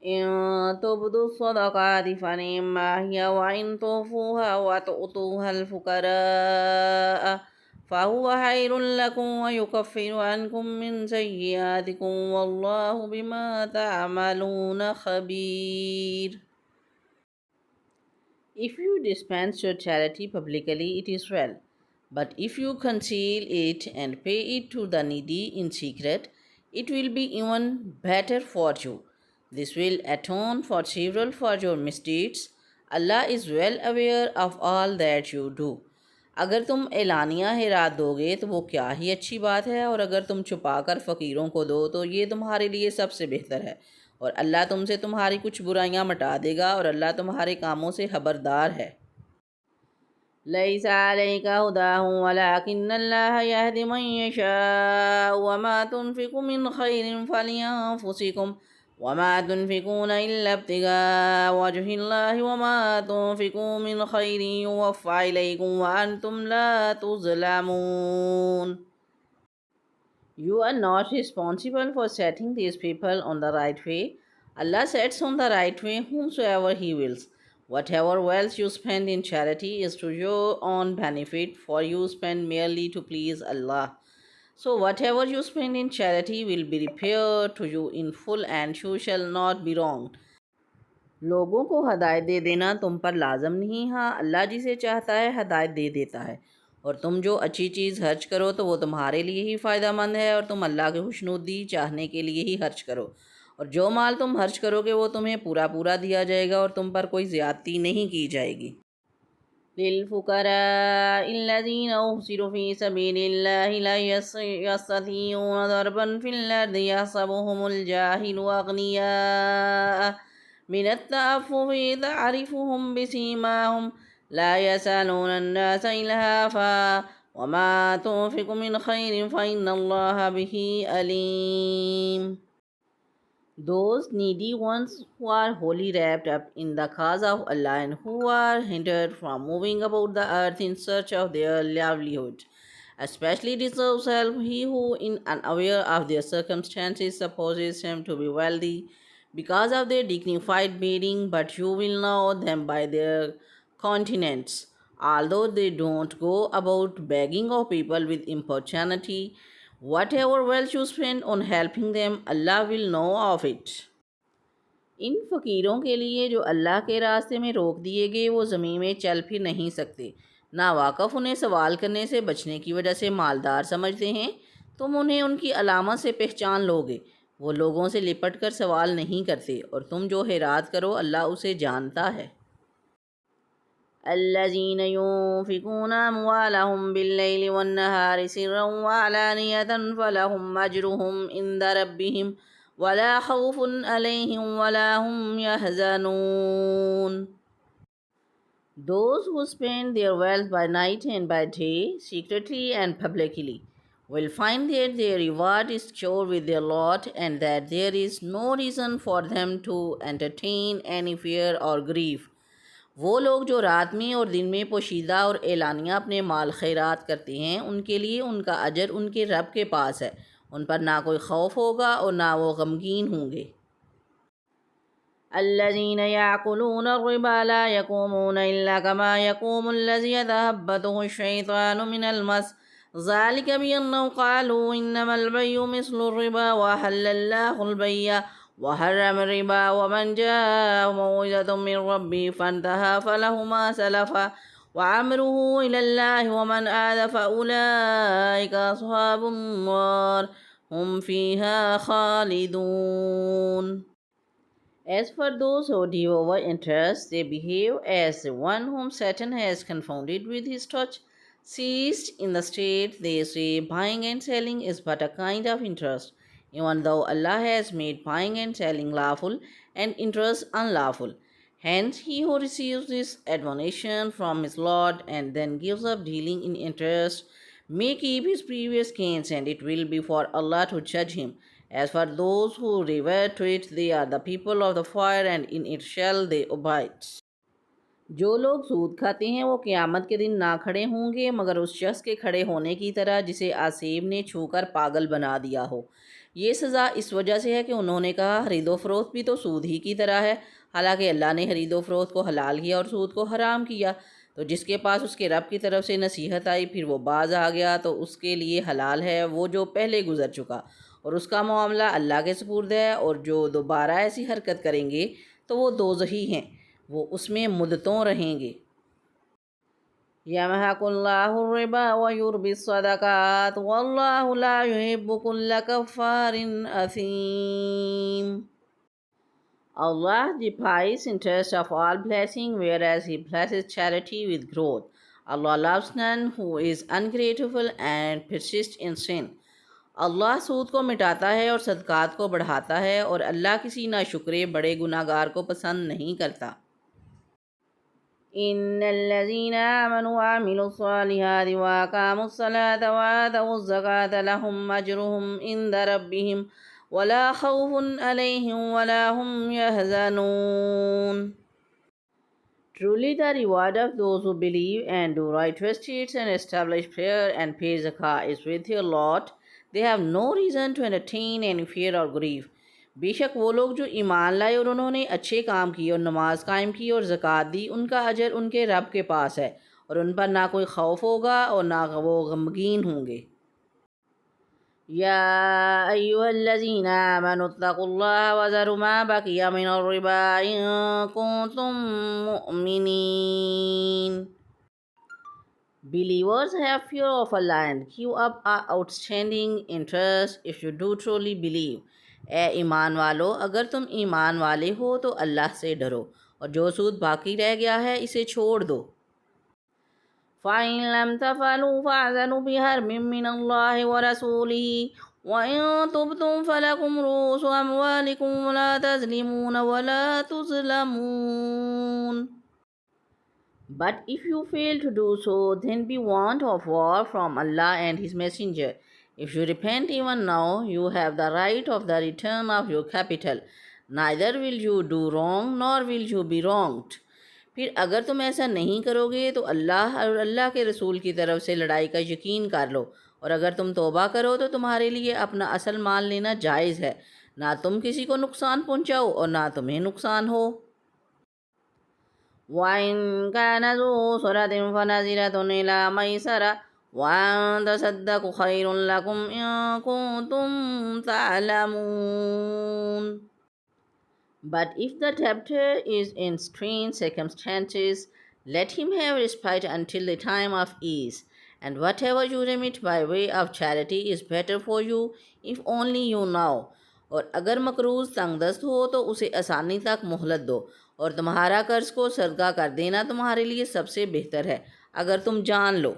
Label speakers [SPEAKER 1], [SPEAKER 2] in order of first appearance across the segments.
[SPEAKER 1] इन तुब्दु सदक़ाति फनिम्मा हिय व इन तुख़्फ़ूहा व तु'तूहल फ़ुक़राअ फ़हुव खैरुल लकुम व युकफ़्फ़िरु अन्कुम मिन सय्यिआतिकुम वल्लाहु बिमा तअमलून ख़बीर। If you dispense your charity publicly, it is well. But if you conceal it and pay it to the needy in secret, it will be even better for you. This will atone for several for your misdeeds. Allah is well aware of all that you do. अगर तुम एलानिया हिरात दोगे तो वो क्या ही अच्छी बात है, और अगर तुम छुपाकर फ़कीरों को दो तो ये तुम्हारे लिए सबसे बेहतर है। और अल्लाह तुमसे तुम्हारी कुछ बुराइयां मिटा देगा, और अल्लाह तुम्हारे कामों से खबरदार है। लैसा अलैका हुदाहुम वलाकिन्नल्लाह यहदी मन यशाअ वमा तुनफिकु मिन खैरिन फलिअन्फुसिकुम वमा तुनफिकून इल्ला इब्तिगाअ वजहिल्लाहि वमा तुनफिकू मिन खैरिन युवफ़्फ़ा इलैकुम व अंतुम ला तुज़लमून। You are not responsible for setting these people on the right way. Allah sets on the right way whomsoever He wills. Whatever wealth you spend in charity is to your own benefit, for you spend merely to please Allah. So, whatever you spend in charity will be repaid to you in full, and you shall not be wronged. लोगों को हदायत दे देना तुम पर लाजम नहीं। हाँ, अल्लाह जिसे चाहता है हदायत दे देता है। और तुम जो अच्छी चीज़ खर्च करो तो वो तुम्हारे लिए ही फ़ायदा मंद है, और तुम अल्लाह के खुशनुदी चाहने के लिए ही खर्च करो। और जो माल तुम खर्च करोगे वो तुम्हें पूरा पूरा दिया जाएगा, और तुम पर कोई ज़्यादती नहीं की जाएगी। लिल्फुक़राइल्लज़ीना उहसिरू फ़ी सबीलिल्लाहि ला यस्ततीऊना दरबन फ़िल अर्दि यहसबुहुमुल जाहिलु अग़नियाअ मिनत्तअफ़्फ़ुफ़ि तअरिफ़ुहुम बिसीमाहुम ला यसअलूना अन्नास इल्हाफ़ा वमा तुनफ़िक़ू मिन खैरिन फ़इन्नल्लाहा बिही Aleem. Those needy ones who are wholly wrapped up in the cause of Allah and who are hindered from moving about the earth in search of their livelihood, especially deserves help he who, in unaware of their circumstances, supposes him to be wealthy because of their dignified bearing, but you will know them by their countenance. Although they don't go about begging of people with importunity, whatever wealth you spend on helping them, Allah will know of it. इन फ़कीरों के लिए जो अल्लाह के रास्ते में रोक दिए गए वो ज़मीन में चल फिर नहीं सकते। ना वाकफ़ उन्हें सवाल करने से बचने की वजह से मालदार समझते हैं। तुम उन्हें उनकी अलामत से पहचान लोगे। वो लोगों से लिपट कर सवाल नहीं करते, और तुम जो हैरात करो अल्लाह उसे जानता है। الذين ينفقون أموالهم بالليل والنهار سرا وعلانية فلهم أجرهم عند ربهم ولا خوف عليهم ولا هم يحزنون. Those who spend their wealth by night and by day, secretly and publicly, will find that their reward is sure with their Lord, and that there is no reason for them to entertain any fear or grief. वो लोग जो रात में और दिन में पोशीदा और एलानिया अपने माल खैरात करते हैं, उनके लिए उनका अजर उनके रब के पास है। उन पर ना कोई खौफ होगा और ना वो गमगीन होंगे। अल्लज़ीना याकुलूना रिबा ला यक़ूमूना इल्ला कमा यक़ूमुल्लज़ी यतखब्बतुहु शैतानु मिनल मस ज़ालिका बिअन्नहुम क़ालू इन्नमल बैयु मिस्लु रिबा व अहल्लल्लाहुल बैय वहर्रम रिबा वमन जाअहु मौइज़तुम मिन रब्बिही फंतहा फलहु मा सलफ़ा वअम्रुहु इलल्लाहि वमन आद फउलाइका अस्हाबुन नार हुम फ़ीहा खालिदून। As for those who devour interest, they behave as one whom Satan has confounded with his touch. Ceased in the state, they say buying and selling is but a kind of interest, even though Allah has made buying and selling lawful and interest unlawful. Hence, he who receives this admonition from his Lord and then gives up dealing in interest may keep his previous gains, and it will be for Allah to judge him. As for those who revert to it, they are the people of the fire, and in it shall they abide. जो लोग सूद खाते हैं वो क़यामत के दिन ना खड़े होंगे मगर उस शख्स के खड़े होने की तरह जिसे आसेब ने छूकर पागल बना दिया हो। ये सज़ा इस वजह से है कि उन्होंने कहा खरीदो फरोख्त भी तो सूद ही की तरह है, हालांकि अल्लाह ने खरीदो फरोख्त को हलाल किया और सूद को हराम किया। तो जिसके पास उसके रब की तरफ से नसीहत आई फिर वो बाज आ गया तो उसके लिए हलाल है वो जो पहले गुजर चुका, और उसका मामला अल्लाह के सुपुर्द है। और जो दोबारा ऐसी हरकत करेंगे तो वो दोज़ही हैं, वो उसमें मुद्दतों रहेंगे। यमहकुल्लाहु रिबा व युर्बिस सदकात वल्लाहु ला युहिब्बु कुल्ला कफ्फारिन असीम। Allah defies interest of all blessing, whereas He blesses charity with growth. Allah loves none who is ungrateful and persists in sin. अल्लाह सूद को मिटाता है और सदकात को बढ़ाता है, और अल्लाह किसी नाशुक्रे बड़े गुनाहगार को पसंद नहीं करता। इन्नल्लज़ीना आमनु व अमिलुस्सालिहाति व अक़ामुस्सलाता व आतवुज़्ज़काता लहुम अज्रुहुम इंदा रब्बिहिम वला खौफुन अलैहिम वला हुम यहज़नून। Truly the reward of those who believe and do righteous deeds and establish prayer and pay zakah is with your Lord. They have no reason to entertain any fear or grief. बेशक वो लोग जो ईमान लाए और उन्होंने अच्छे काम किए और नमाज कायम की और ज़कात दी, उनका अजर उनके रब के पास है, और उन पर ना कोई खौफ होगा और ना वो गमगीन होंगे। या अय्युहल्लज़ीना आमनुत्तक़ुल्लाह वज़रू मा बक़िया मिनर रिबा इन कुंतुम मुअमिनीन। Believers, have fear of Allah and give up outstanding interest if you do truly believe. ए ईमान वालो, अगर तुम ईमान वाले हो तो अल्लाह से डरो, और जो सूद बाकी रह गया है इसे छोड़ दो। फ़इन लम तफ़अलू फ़अज़नु बिहर्बिम मिनल्लाहि व रसूलिही व इन तुब्तुम फ़लकुम रूसु अमवालिकुम वला तज़लिमून वला तुज़लमून। But if you fail to do so, then be warned of war from Allah and His Messenger. If you repent even now, you have the right of the return of your capital. Neither will you do wrong, nor will you be wronged. फिर अगर तुम ऐसा नहीं करोगे तो अल्लाह और अल्लाह के रसूल की तरफ से लड़ाई का यकीन कर लो, और अगर तुम तौबा करो तो तुम्हारे लिए अपना असल माल लेना जायज़ है। ना तुम किसी को नुकसान पहुँचाओ और ना तुम्हें नुकसान हो। वइन कान ज़ू उसरतिन फ़नज़िरतुन इला मयसरा one तसद्दक़ू Khairun लकुम in कुंतुम तअलमून। But if the debtor is in strained circumstances, let him have respite until the time of ease, and whatever you remit by way of charity is better for you, if only you know. और अगर मकरूज़ तंगदस्त हो तो उसे आसानी तक मोहलत दो, और तुम्हारा कर्ज को सदका कर देना तुम्हारे लिए सबसे बेहतर है, अगर तुम जान लो।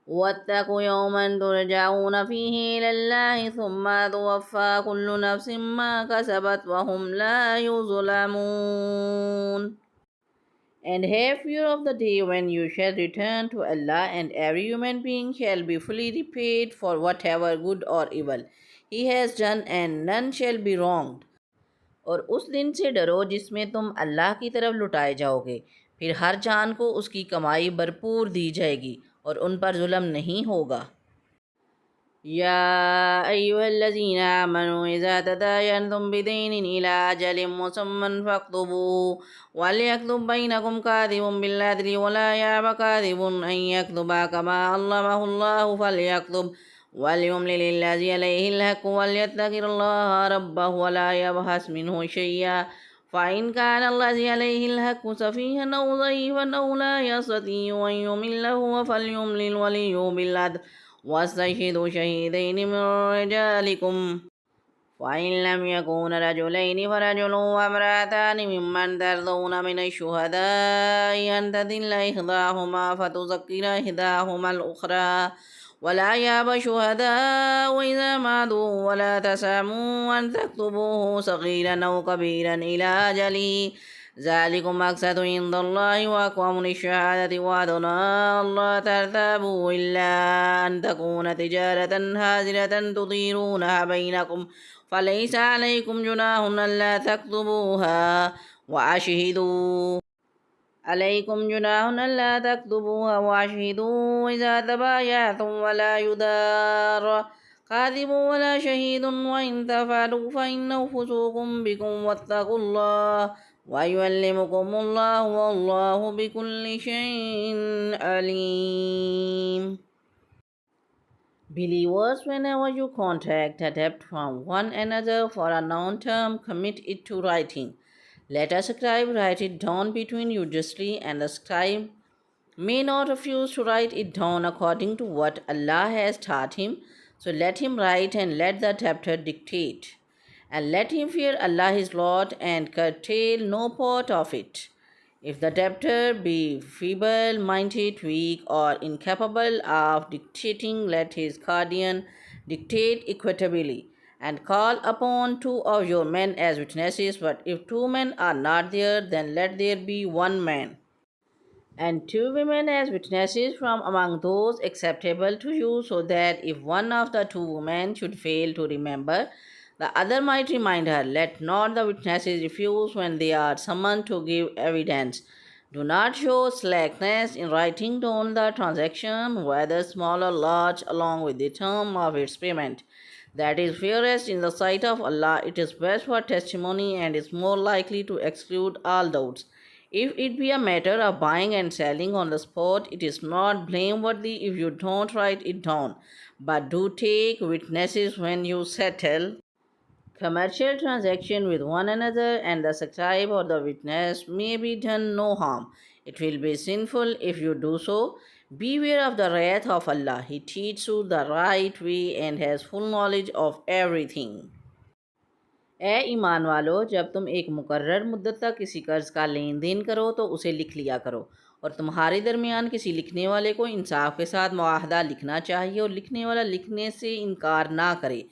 [SPEAKER 1] वत्तक़ू यौमन तुरजऊन फ़ीही इलल्लाहि सुम्मा तुवफ़्फ़ा कुल्लु नफ़्सिम मा कसबत व हुम ला युज़लमून। And have fear of the day when you shall return to Allah, and every human being shall be fully repaid for whatever good or evil he has done, and none shall be wronged. और उस दिन से डरो जिसमें तुम अल्लाह की तरफ लुटाए जाओगे, फिर हर जान को उसकी कमाई भरपूर दी जाएगी और उन पर जुल्म नहीं होगा। या अय्युहल्लज़ीना आमनू इज़ा तदायनतुम बिदैनिन इला अजलिम मुसम्मन फक्तुबूहु वलयक्तुब बैनकुम कातिबुन बिल-अदलि वला यअब कातिबुन अन यक्तुबा कमा अल्लमहुल्लाहु फलयक्तुब वलयुमलिल लिल्लज़ी अलैहिल हक़्क़ु वलयत्तक़िल्लाह रब्बहु वला यबहस मिन्हु शैय्अन फ़इन कानल्लज़ी अलैहिल हक़्क़ु सफ़ीहन औ ज़ईफ़न औ ला यस्ततीअु अन युमिल्लहु फ़लयुमलिल वलिय्यु बिल-अदल वस्तशहिदू शहीदैनि मिन रिजालिकुम फ़इन लम यकूना रजुलैनि फ़रजुलुन व इम्रअतानि मिम्मन तर्दौना मिनश्शुहदाइ अन तदिल्ल इहदाहुमा फ़तुज़क्किरा इहदाहुमल उख़रा वला याब शुहदाउ इज़ा मा दुउ वला तसअमू अन तक्तुबूहु सग़ीरन औ कबीरन इला अजलिही ज़ालिकुम अक़सतु इंदल्लाहि व अक़वमु लिश्शहादति व अदना अल्ला तर्ताबू इल्ला अन तकून तिजारतन हाज़िरतन तुदीरूनहा बैनकुम फ़लैसा अलैकुम जुनाहुन अल्ला तक्तुबूहा व अशहिदू अलैकुम जुनाहुन अल्ला तक्तुबूहा व अशहिदू इज़ा तबायअतुम वला युदार كاذب ولا شهيد وإن تفعلوا فإنه فسوق بكم واتقوا الله ويعلمكم الله والله بكل شيء عليم. Believers, whenever you contract a debt from one another for a known term, commit it to writing. Let a scribe write it down between you justly, and the scribe may not refuse to write it down according to what Allah has taught him. So let him write and let the debtor dictate. And let him fear Allah his Lord and curtail no part of it. If the debtor be feeble minded, weak, or incapable of dictating, let his guardian dictate equitably and call upon two of your men as witnesses. But if two men are not there, then let there be one man and two women as witnesses from among those acceptable to you, so that if one of the two women should fail to remember, the other might remind her. Let not the witnesses refuse when they are summoned to give evidence. Do not show slackness in writing down the transaction, whether small or large, along with the term of its payment. That is fairest in the sight of Allah. It is best for testimony and is more likely to exclude all doubts. If it be a matter of buying and selling on the spot, it is not blameworthy if you don't write it down, but do take witnesses when you settle commercial transaction with one another, and the scribe or the witness may be done no harm. It will be sinful if you do so. Beware of the wrath of Allah. He teaches you the right way and has full knowledge of everything. ए ईमान वालो, जब तुम एक मुकर्रर मुद्दत तक किसी कर्ज़ का लेन देन करो तो उसे लिख लिया करो, और तुम्हारे दरमियान किसी लिखने वाले को इंसाफ के साथ मुआहदा लिखना चाहिए, और लिखने वाला लिखने से इनकार ना करे।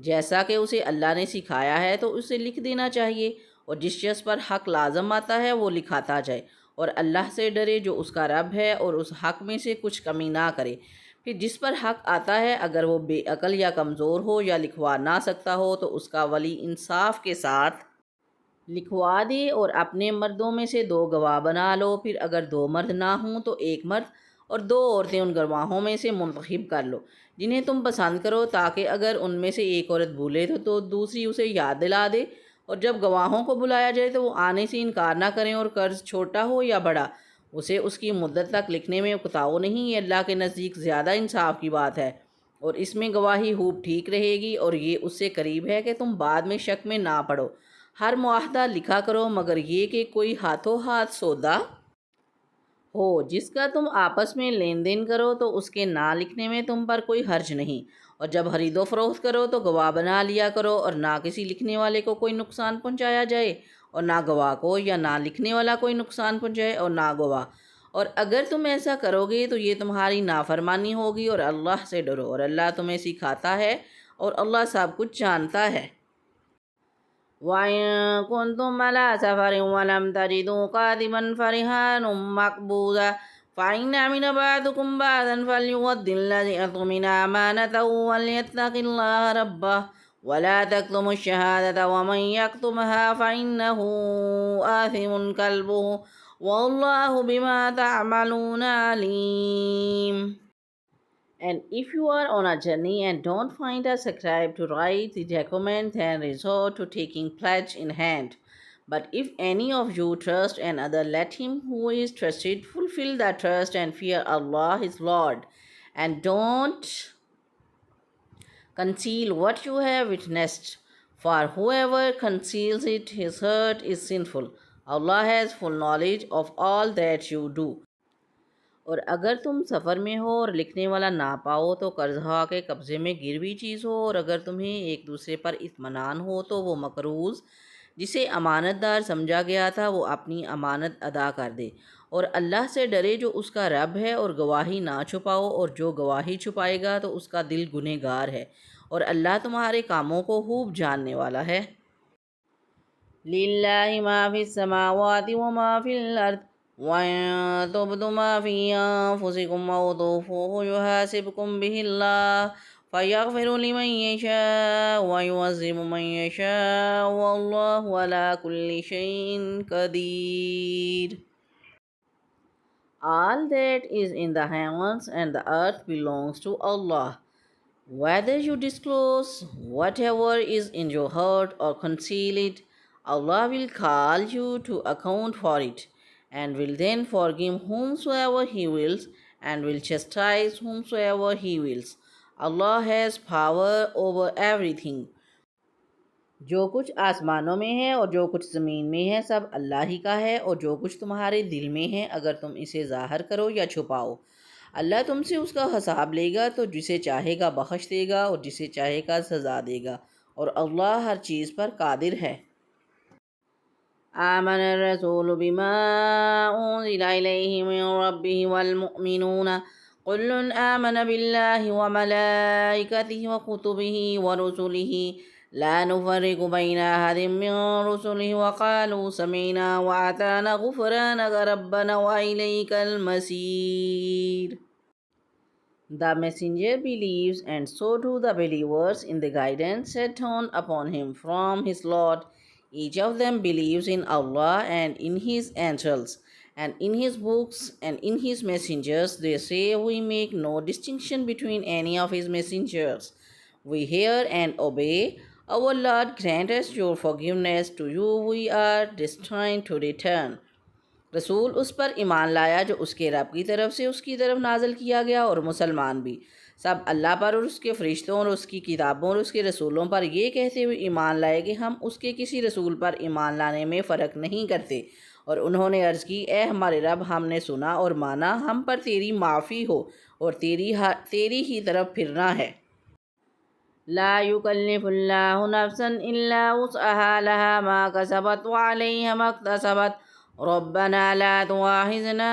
[SPEAKER 1] जैसा कि उसे अल्लाह ने सिखाया है तो उसे लिख देना चाहिए, और जिस शख्स पर हक़ लाजम आता है वो लिखाता जाए, और अल्लाह से डरे जो उसका रब है, और उस हक़ में से कुछ कमी ना करे। फिर जिस पर हक़ आता है, अगर वो बेअकल या कमज़ोर हो या लिखवा ना सकता हो, तो उसका वली इंसाफ के साथ लिखवा दे, और अपने मर्दों में से दो गवाह बना लो। फिर अगर दो मर्द ना हों तो एक मर्द और दो औरतें उन गवाहों में से मुंतखब कर लो जिन्हें तुम पसंद करो, ताकि अगर उनमें से एक औरत भूले तो दूसरी उसे याद दिला दे, और जब गवाहों को बुलाया जाए तो वो आने से इनकार ना करें, और कर्ज़ छोटा हो या बड़ा उसे उसकी मुद्दत तक लिखने में उकताओ नहीं। ये अल्लाह के नज़दीक ज़्यादा इंसाफ की बात है, और इसमें गवाही खूब ठीक रहेगी, और ये उससे करीब है कि तुम बाद में शक में ना पड़ो। हर मुआहदा लिखा करो, मगर ये कि कोई हाथों हाथ सौदा हो जिसका तुम आपस में लेन देन करो, तो उसके ना लिखने में तुम पर कोई हर्ज नहीं। और जब खरीदो फरोख्त करो तो गवाह बना लिया करो, और ना किसी लिखने वाले को कोई नुकसान पहुंचाया जाए, और ना गवाह को, या ना लिखने वाला कोई नुकसान पहुंचाए और ना गवाह। और अगर तुम ऐसा करोगे तो ये तुम्हारी नाफरमानी होगी, और अल्लाह से डरो, और अल्लाह तुम्हें सिखाता है, और अल्लाह सब कुछ जानता है। وإن كنتم على سفر ولم تجدوا كاتبا فرهان مقبوضة فإن أمن بعضكم بعضا فليؤد الذي أؤتمن أمانته وليتق الله ربه ولا تكتموا الشهادة ومن يكتمها فإنه آثم قلبه والله بما تعملون عليم. And if you are on a journey and don't find a scribe to write the document, then resort to taking pledge in hand. But if any of you trust another, let him who is trusted fulfill that trust and fear Allah his Lord. And don't conceal what you have witnessed, for whoever conceals it, his heart is sinful. Allah has full knowledge of all that you do. और अगर तुम सफ़र में हो और लिखने वाला ना पाओ तो कर्ज़हा के कब्ज़े में गिरवी चीज़ हो, और अगर तुम्हें एक दूसरे पर इत्मीनान हो तो वो मकरूज़ जिसे अमानतदार समझा गया था वो अपनी अमानत अदा कर दे, और अल्लाह से डरे जो उसका रब है, और गवाही ना छुपाओ, और जो गवाही छुपाएगा तो उसका दिल गुनहगार है, और अल्लाह तुम्हारे कामों को खूब जानने वाला है। लिल्लाहि मा फिस समावाति व मा फिल अर्द वइन तुब्दु मा फी अनफुसिकुम औ तुख़्फूहु युहासिबकुम बिहिल्लाह फयग़फ़िरु लिमन यशाअ व युअज़्ज़िबु मन यशाअ वल्लाहु अला कुल्लि शैइन क़दीर. All that is in the heavens and the earth belongs to Allah. Whether you disclose whatever is in your heart or conceal it, Allah will call you to account for it, and will then forgive whomsoever He wills, and will chastise whomsoever He wills. Allah has power over everything. जो कुछ आसमानों में है और जो कुछ ज़मीन में है सब अल्लाह ही का है, और जो कुछ तुम्हारे दिल में है अगर तुम इसे ज़ाहिर करो या छुपाओ, अल्लाह तुमसे उसका हिसाब लेगा। तो जिसे चाहेगा बख्श देगा और जिसे चाहेगा सज़ा देगा, और अल्लाह हर चीज़ पर कादिर है। आमन रसूल बिमा उन्ज़िला इलैहि मिन रब्बिहि वल मुअमिनून कुल्लुन आमन बिल्लाहि व मलाइकतिहि व कुतुबिहि व रुसुलिहि ला नुफ़र्रिक़ु बैन अहदिम मिन रुसुलिहि व क़ालू समिअना व अताना गुफ़रानक रब्बना व इलैकल मसीर। The messenger believes, and so do the believers in the guidance set down upon him from his Lord. Each of them believes in Allah and in His angels, and in His books, and in His messengers. They say, we make no distinction between any of His messengers. We hear and obey. Our Lord, grant us your forgiveness. To you we are destined to return. रसूल उस पर ईमान लाया जो उसके रब की तरफ से उसकी तरफ नाज़िल किया गया, और मुसलमान भी सब अल्लाह पर और उसके फ़रिश्तों और उसकी किताबों और उसके रसूलों पर ये कहते हुए ईमान लाए कि हम उसके किसी रसूल पर ईमान लाने में फ़र्क नहीं करते। और उन्होंने अर्ज़ की, ए हमारे रब, हमने सुना और माना, हम पर तेरी माफ़ी हो और तेरी ही तरफ फिरना है। ला युकल्लिफुल्लाहु नफ्सन इल्ला वुसअहा लहा मा कसबत व अलैहा मक्तसबत रब्बना ला तुआखिज़ना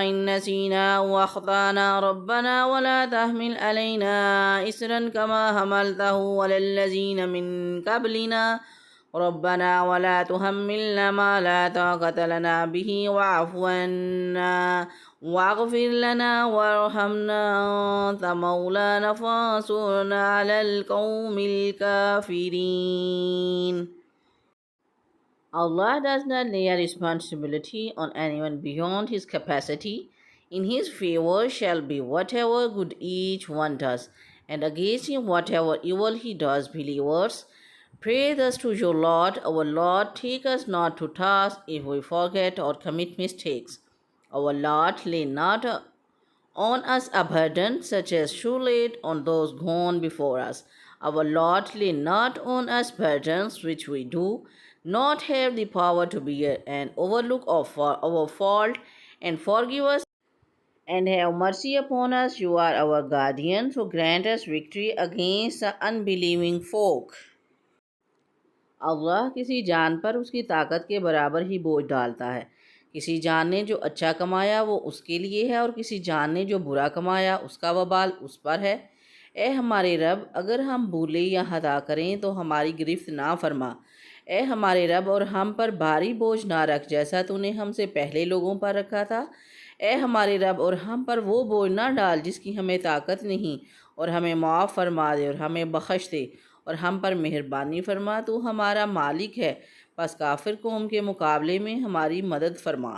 [SPEAKER 1] इन नसीना व अख़ताना रब्बना वला तहमिल अलैना इसरन कमा हमलतहु अलल्लज़ीना मिन क़ब्लिना रब्बना वला तुहम्मिलना मा ला ताक़त लना बिही वअफ़ु अन्ना वाग़फ़िर लना वरहमना अन्त मौलाना फ़ांसुरना अलल क़ौमिल काफ़िरीन। Allah does not lay a responsibility on anyone beyond his capacity. In His favor shall be whatever good each one does, and against him whatever evil he does. Believers, pray thus to your Lord. Our Lord, take us not to task if we forget or commit mistakes. Our Lord, lay not on us a burden such as should laid on those gone before us. Our Lord, lay not on us burdens which we do not have the power to bear, and overlook our fault, and forgive us, and have mercy upon us. You are our guardian, so grant us victory against the unbelieving folk. अल्लाह किसी जान पर उसकी ताकत के बराबर ही बोझ डालता है। किसी जान ने जो अच्छा कमाया वो उसके लिए है, और किसी जान ने जो बुरा कमाया उसका वबाल उस पर है। ए हमारे रब, अगर हम भूले या खता करें तो हमारी गिरफ्त ना फरमा। ए हमारे रब, और हम पर भारी बोझ ना रख जैसा तूने हमसे पहले लोगों पर रखा था। ए हमारे रब, और हम पर वो बोझ ना डाल जिसकी हमें ताकत नहीं, और हमें माफ़ फरमा दे और हमें बख्श दे, और हम पर मेहरबानी फरमा। तू हमारा मालिक है, बस काफिर कौम के मुकाबले में हमारी मदद फरमा।